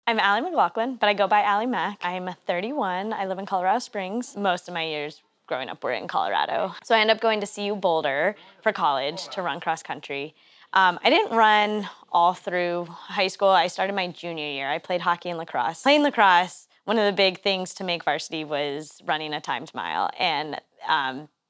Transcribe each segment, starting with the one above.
I'm Allie McLaughlin, but I go by Allie Mac. I'm 31. I live in Colorado Springs. Most of my years growing up were in Colorado. So I ended up going to CU Boulder for college to run cross country. I didn't run all through high school. I started my junior year. I played hockey and lacrosse. Playing lacrosse, one of the big things to make varsity was running a timed mile. And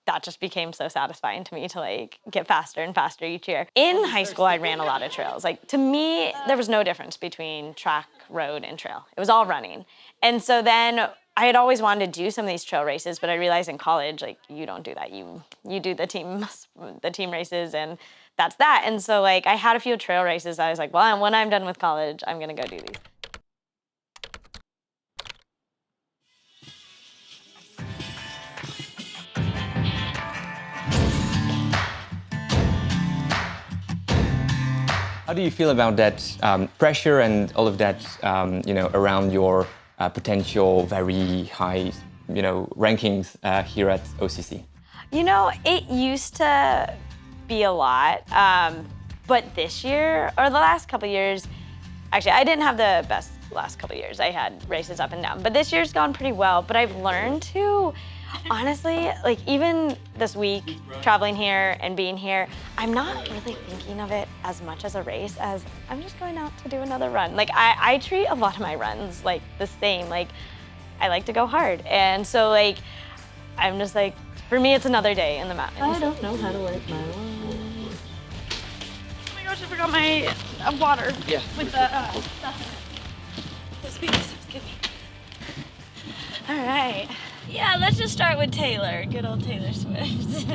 that just became so satisfying to me to get faster and faster each year. In high school, I ran a lot of trails. To me, there was no difference between track, road, and trail. It was all running. And so then I had always wanted to do some of these trail races, but I realized in college, you don't do that. You do the team races, and that's that. And so I had a few trail races. I was like, well, when I'm done with college, I'm gonna go do these. How do you feel about that pressure and all of that, around your potential very high, rankings here at OCC? It used to be a lot, but this year, or the last couple of years, actually, I didn't have the best last couple of years. I had races up and down, but this year's gone pretty well. But I've learned to, honestly, even this week, traveling here and being here, I'm not really thinking of it as much as a race as I'm just going out to do another run. I treat a lot of my runs the same. I like to go hard. And so I'm just for me, it's another day in the mountains. I don't know how to work my line. Oh my gosh, I forgot my water. Yeah. With the stuff. Excuse me. All right. Yeah, let's just start with Taylor. Good old Taylor Swift.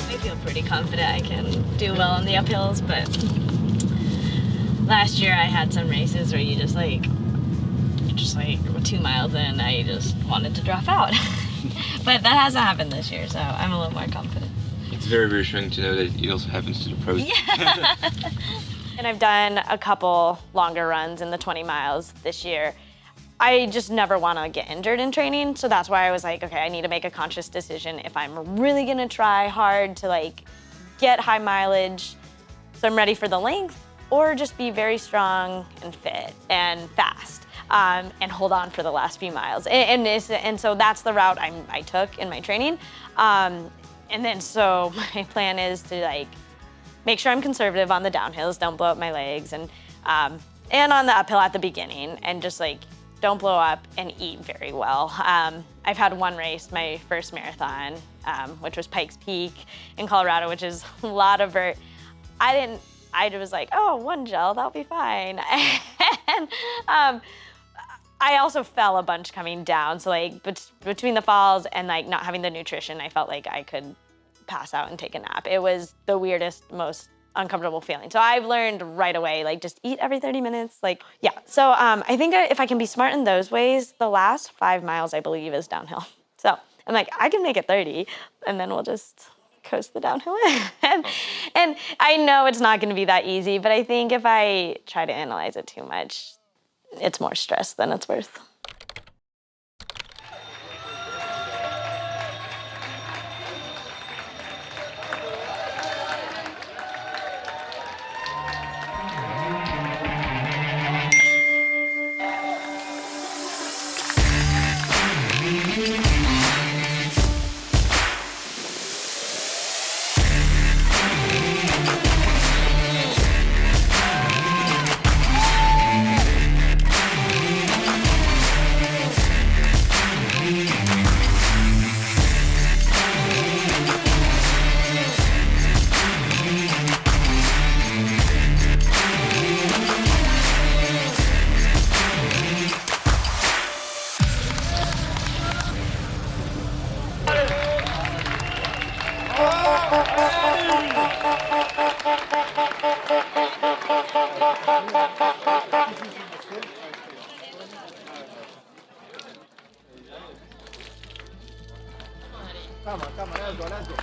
I feel pretty confident I can do well on the uphills, but last year I had some races where you just 2 miles in, I just wanted to drop out. But that hasn't happened this year, so I'm a little more confident. It's very reassuring to know that it also happens to the pros. Yeah. And I've done a couple longer runs in the 20 miles this year. I just never want to get injured in training, so that's why I was okay, I need to make a conscious decision if I'm really gonna try hard to get high mileage, so I'm ready for the length, or just be very strong and fit and fast. And hold on for the last few miles. And so that's the route I took in my training. And then so my plan is to make sure I'm conservative on the downhills, don't blow up my legs, and on the uphill at the beginning, and just don't blow up and eat very well. I've had one race, my first marathon, which was Pikes Peak in Colorado, which is a lot of vert. I was oh, one gel, that'll be fine. And I also fell a bunch coming down, so between the falls and not having the nutrition, I felt like I could pass out and take a nap. It was the weirdest, most uncomfortable feeling. So I've learned right away, just eat every 30 minutes, yeah. So I think if I can be smart in those ways, the last 5 miles, I believe, is downhill. So I'm I can make it 30, and then we'll just coast the downhill. And I know it's not gonna be that easy, but I think if I try to analyze it too much, it's more stress than it's worth. Come on, let's go.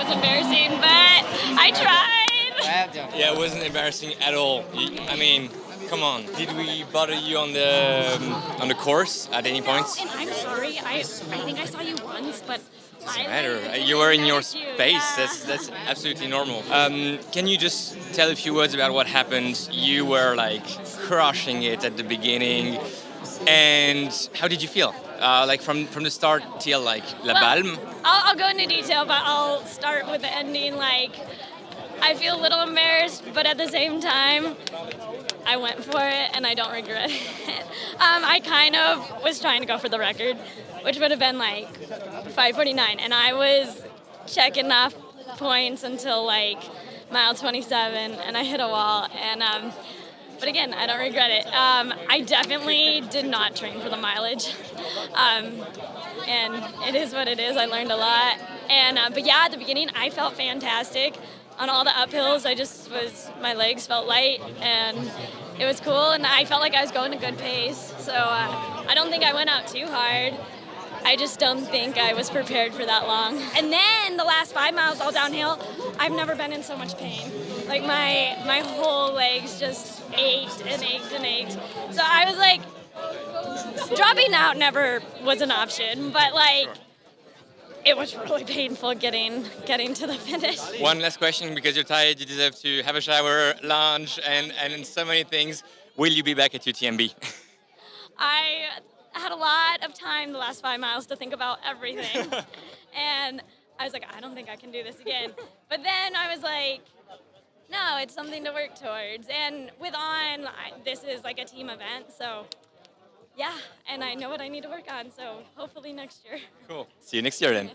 was embarrassing, but I tried. Yeah, it wasn't embarrassing at all. I mean, come on. Did we bother you on the course at any point? And I'm sorry. I think I saw you once, but Doesn't matter. You were in your space. That's absolutely normal. Can you just tell a few words about what happened? You were like crushing it at the beginning, and how did you feel? Like from the start till like La Balme? I'll go into detail, but I'll start with the ending. Like, I feel a little embarrassed, but at the same time, I went for it, and I don't regret it. I kind of was trying to go for the record, which would have been like 5:49, and I was checking off points until like mile 27, and I hit a wall. And but again, I don't regret it. I definitely did not train for the mileage, and it is what it is. I learned a lot, and but yeah, at the beginning, I felt fantastic. On all the uphills, my legs felt light, and it was cool, and I felt like I was going a good pace. So I don't think I went out too hard. I just don't think I was prepared for that long. And then the last 5 miles all downhill, I've never been in so much pain. Like my whole legs just ached and ached and ached. So I was like, dropping out never was an option, but like, it was really painful getting to the finish. One last question, because you're tired, you deserve to have a shower, lunch, and so many things. Will you be back at UTMB? I had a lot of time the last 5 miles to think about everything. And I was like, I don't think I can do this again. But then I was like, no, it's something to work towards. And with On, this is like a team event, so yeah, and I know what I need to work on, so hopefully next year. Cool. See you next year then.